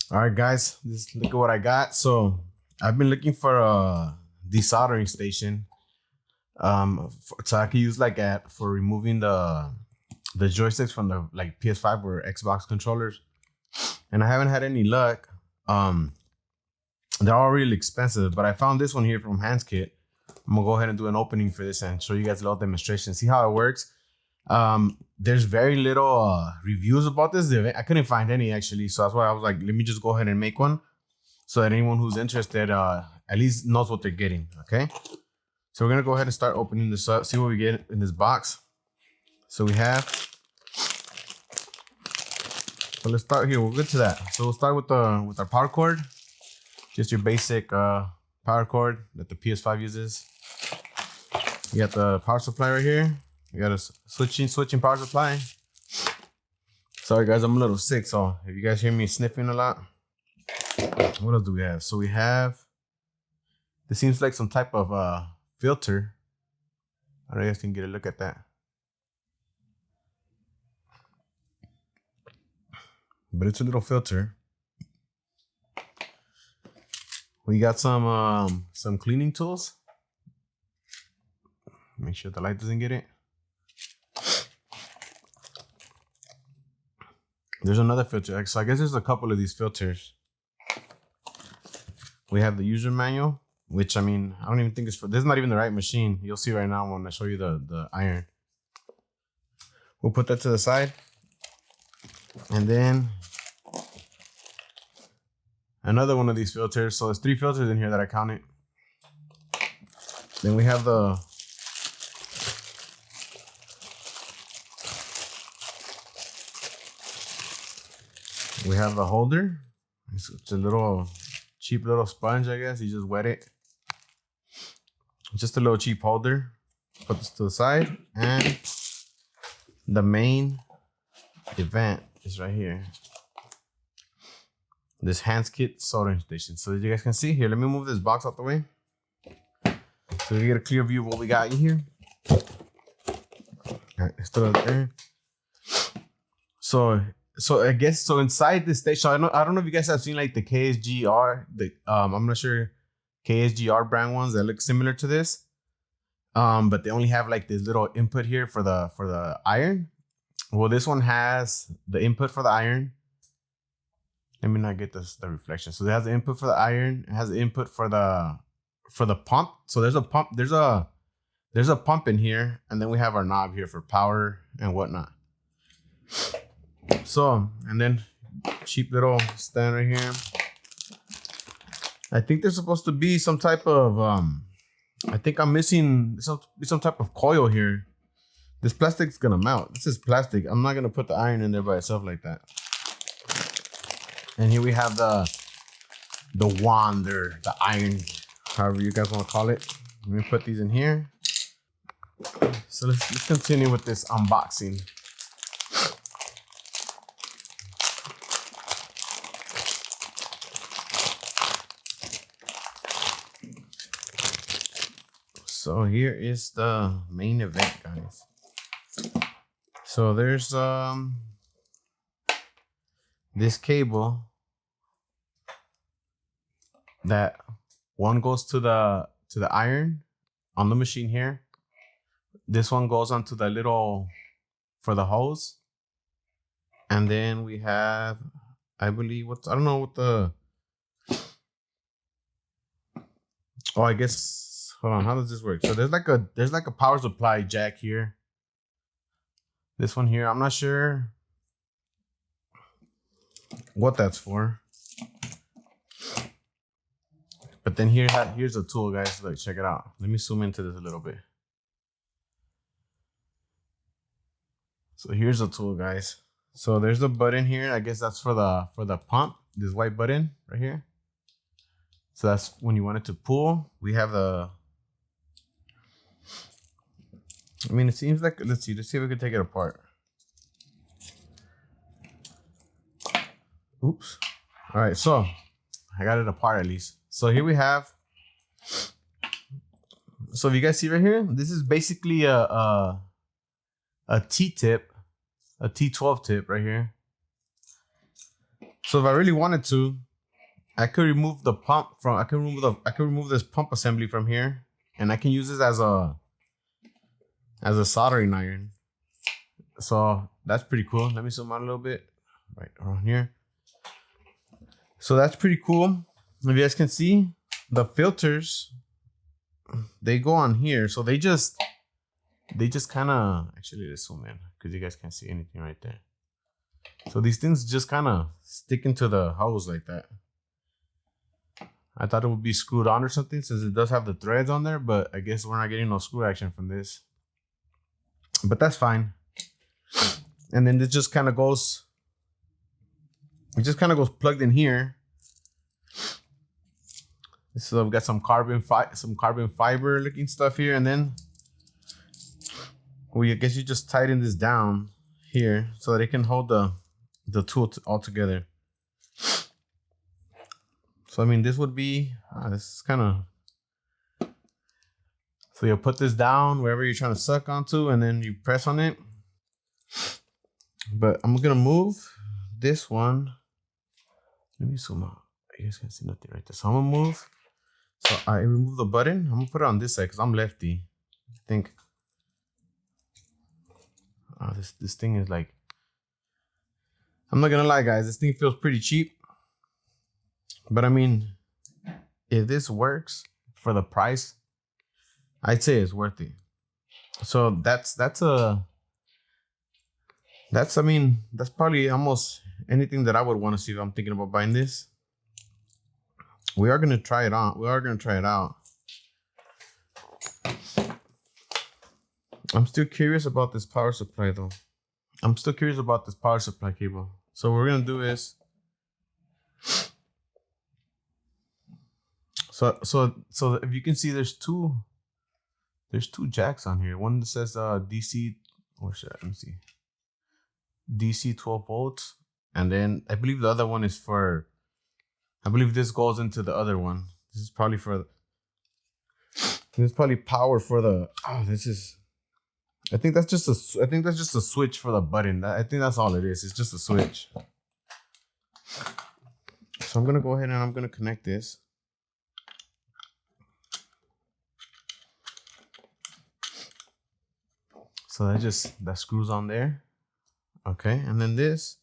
All right, guys, look at what I got. So I've been looking for a desoldering station, so I can use for removing the joysticks from the like PS5 or Xbox controllers, and I haven't had any luck. Um, they're all really expensive, but I found this one here from Hands Kit. I'm gonna go ahead and do an opening for this and show you guys a little demonstration. See how it works. There's very little reviews about this. I couldn't find any actually, so that's why I was like, let me just go ahead and make one, so that anyone who's interested at least knows what they're getting. Okay, so we're gonna go ahead and start opening this up, see what we get in this box. So we have. So let's start here. We'll get to that. So we'll start with our power cord. Just your basic power cord that the PS5 uses. You got the power supply right here. You got a switching power supply. Sorry guys, I'm a little sick, so if you guys hear me sniffing a lot. What else do we have? So we have, this seems like some type of filter. I don't know if you guys can get a look at that. But it's a little filter. We got some cleaning tools. Make sure the light doesn't get it. There's another filter. So I guess there's a couple of these filters. We have the user manual, which I mean, I don't even think it's for, this is not even the right machine. You'll see right now when I show you the iron. We'll put that to the side. And then another one of these filters. So there's 3 filters in here that I counted. Then we have the holder. It's a little cheap little sponge, I guess. You just wet it. Just a little cheap holder. Put this to the side. And the main event is right here. This Hands Kit soldering station. So as you guys can see here, let me move this box out the way, so you get a clear view of what we got in here. All right, let's throw it there. So I guess inside this station, I don't know if you guys have seen like the KSGR, I'm not sure, KSGR brand ones that look similar to this. But they only have like this little input here for the iron. Well, this one has the input for the iron. Let me not get the reflection. So it has the input for the iron. It has the input for the pump. So there's a pump. There's a pump in here, and then we have our knob here for power and whatnot. So, and then cheap little stand right here. I think there's supposed to be some type of I think I'm missing some type of coil here. This plastic's gonna melt. This is plastic. I'm not gonna put the iron in there by itself like that. And here we have the wand or the iron, however you guys want to call it. Let me put these in here. So let's continue with this unboxing. So here is the main event, guys. So there's this cable that one goes to the iron on the machine here. This one goes onto the little for the hose. And then we have, I believe, I don't know what the, oh, I guess, hold on, how does this work? So there's like a power supply jack here. This one here, I'm not sure what that's for. But then here's a tool, guys. Look, check it out. Let me zoom into this a little bit. So here's a tool, guys. So there's a button here. I guess that's for the pump. This white button right here. So that's when you want it to pull. We have the, I mean, it seems like, let's see if we can take it apart. Oops. All right, so I got it apart at least. So here we have, so if you guys see right here, this is basically a T-tip, a T12 tip right here. So if I really wanted to, I could remove the pump from. I could remove this pump assembly from here, and I can use this as a soldering iron. So that's pretty cool. Let me zoom out a little bit, right around here. So that's pretty cool. If you guys can see, the filters, they go on here. So they just kind of, actually let's zoom in because you guys can't see anything right there. So these things just kind of stick into the hose like that. I thought it would be screwed on or something since it does have the threads on there, but I guess we're not getting no screw action from this. But that's fine. And then this just kind of goes, it just kind of goes plugged in here. So we've got some carbon fiber looking stuff here, and then I guess you just tighten this down here so that it can hold the tool all together. So I mean, this would be this is kind of, so you'll put this down wherever you're trying to suck onto, and then you press on it. But I'm gonna move this one. Let me zoom out. You guys can't see nothing right there. So I'm gonna move. So I remove the button. I'm gonna put it on this side because I'm lefty. I think. Oh, this thing is like, I'm not gonna lie, guys. This thing feels pretty cheap. But I mean, if this works for the price, I'd say it's worth it. So that's I mean, that's probably almost anything that I would want to see if I'm thinking about buying this. We are gonna try it on. We are gonna try it out. I'm still curious about this power supply though. I'm still curious about this power supply cable. So what we're gonna do is, so if you can see, there's two jacks on here. One that says DC, or should let me see, DC 12 volts, and then I believe the other one is for, I believe this goes into the other one. This is probably power for the, oh, this is, I think that's just a switch for the button. I think that's all it is. It's just a switch. So I'm gonna go ahead and I'm gonna connect this. So that screws on there. Okay, and then this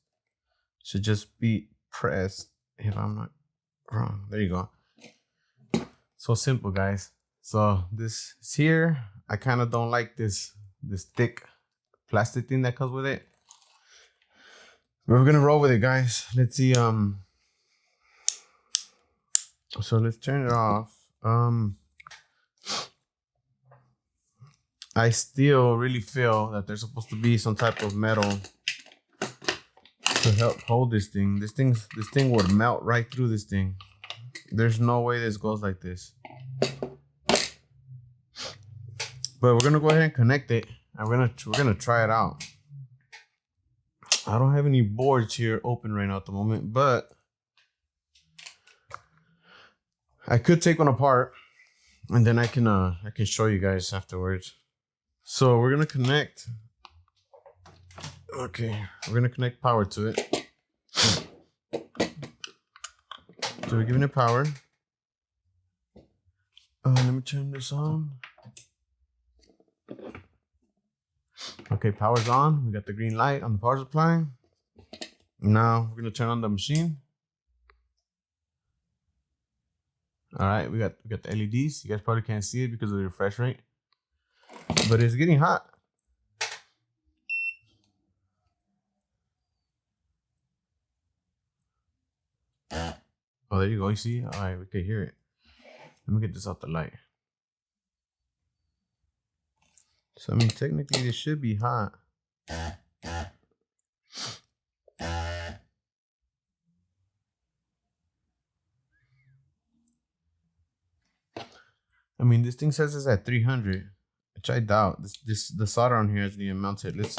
should just be pressed, if I'm not wrong. There you go. So simple, guys. So this is here. I kind of don't like this thick plastic thing that comes with it. We're gonna roll with it, guys. Let's see. So let's turn it off. I still really feel that there's supposed to be some type of metal to help hold this thing. This thing would melt right through this thing. There's no way this goes like this. But we're gonna go ahead and connect it. And we're gonna try it out. I don't have any boards here open right now at the moment, but I could take one apart and then I can show you guys afterwards. So we're gonna connect. Okay, we're gonna connect power to it. So we're giving it power. Let me turn this on. Okay, power's on. We got the green light on the power supply. Now we're gonna turn on the machine. All right, we got the LEDs. You guys probably can't see it because of the refresh rate, but it's getting hot. Oh, there you go. You see? All right, we can hear it. Let me get this out the light. So I mean, technically, this should be hot. I mean, this thing says it's at 300, which I doubt. The solder on here isn't even mounted. Let's.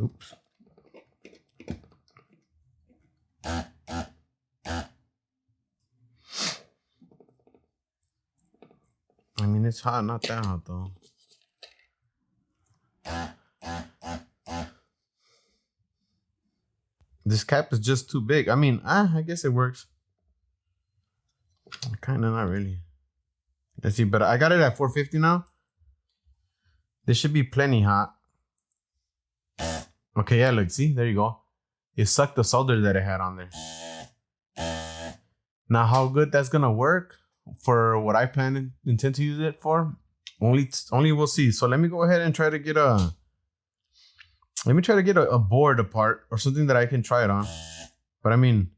Oops. I mean, it's hot, not that hot though. This cap is just too big. I mean, I guess it works. Kind of, not really. Let's see, but I got it at 450 now. This should be plenty hot. Okay, yeah, look, see, there you go. It sucked the solder that it had on there. Now, how good that's gonna work for what I intend to use it for, only we'll see. So let me go ahead and try to get a board apart or something that I can try it on. But I mean,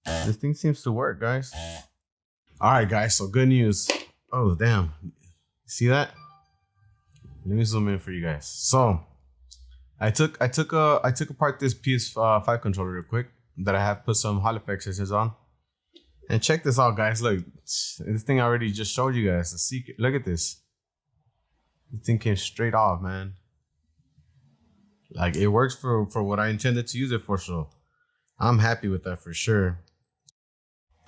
this thing seems to work, guys. All right, guys. So good news. Oh, damn. See that? Let me zoom in for you guys. So I took apart this PS5 controller real quick that I have put some Hall effect sensors on. And check this out, guys. Look, this thing I already just showed you guys. The secret. Look at this. This thing came straight off, man. Like, it works for what I intended to use it for, so I'm happy with that for sure.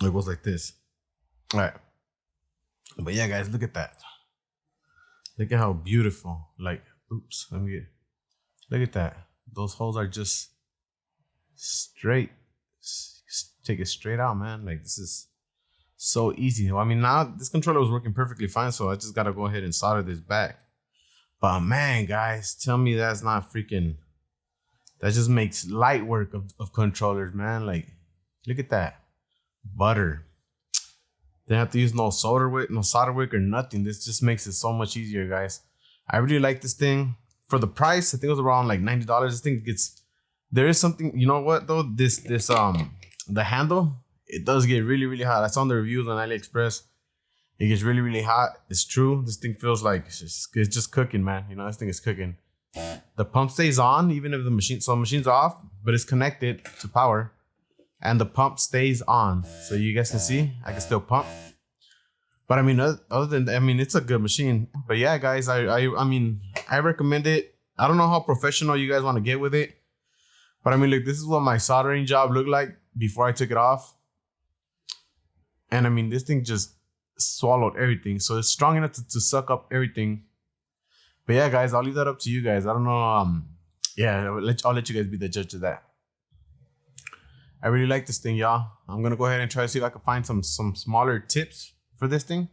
It goes like this. All right. But yeah, guys, look at that. Look at how beautiful. Like, oops, let me get. Look at that. Those holes are just straight. Take it straight out, man. Like, this is so easy. I mean, now this controller was working perfectly fine, so I just gotta go ahead and solder this back. But man, guys, tell me that's not freaking. That just makes light work of controllers, man. Like, look at that. Butter. Didn't have to use no solder wick or nothing. This just makes it so much easier, guys. I really like this thing. For the price, I think it was around like $90. This thing gets. There is something. You know what though? The handle, it does get really, really hot. I saw the reviews on AliExpress. It gets really, really hot. It's true. This thing feels like it's just cooking, man. You know, this thing is cooking. The pump stays on even if the machine's off, but it's connected to power, and the pump stays on. So you guys can see, I can still pump. But I mean, other than that, I mean, it's a good machine. But yeah, guys, I mean, I recommend it. I don't know how professional you guys want to get with it, but I mean, look, this is what my soldering job looked like before I took it off. And I mean, this thing just swallowed everything. So it's strong enough to suck up everything. But yeah, guys, I'll leave that up to you guys. I don't know. Yeah, I'll let you guys be the judge of that. I really like this thing, y'all. I'm going to go ahead and try to see if I can find some smaller tips for this thing.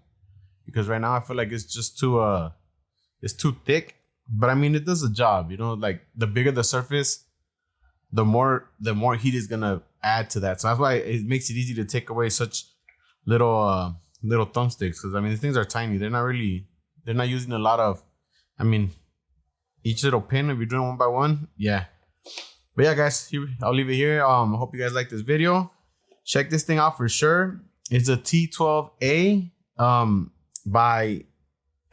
Because right now I feel like it's just too thick. But I mean, it does the job, you know, like the bigger the surface, the more heat is gonna add to that. So that's why it makes it easy to take away such little thumbsticks. Because I mean, these things are tiny. They're not using a lot of. I mean, each little pin. If you're doing one by one, yeah. But yeah, guys, I'll leave it here. I hope you guys like this video. Check this thing out for sure. It's a T12A by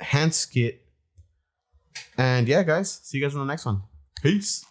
Hanskit. And yeah, guys, see you guys in the next one. Peace.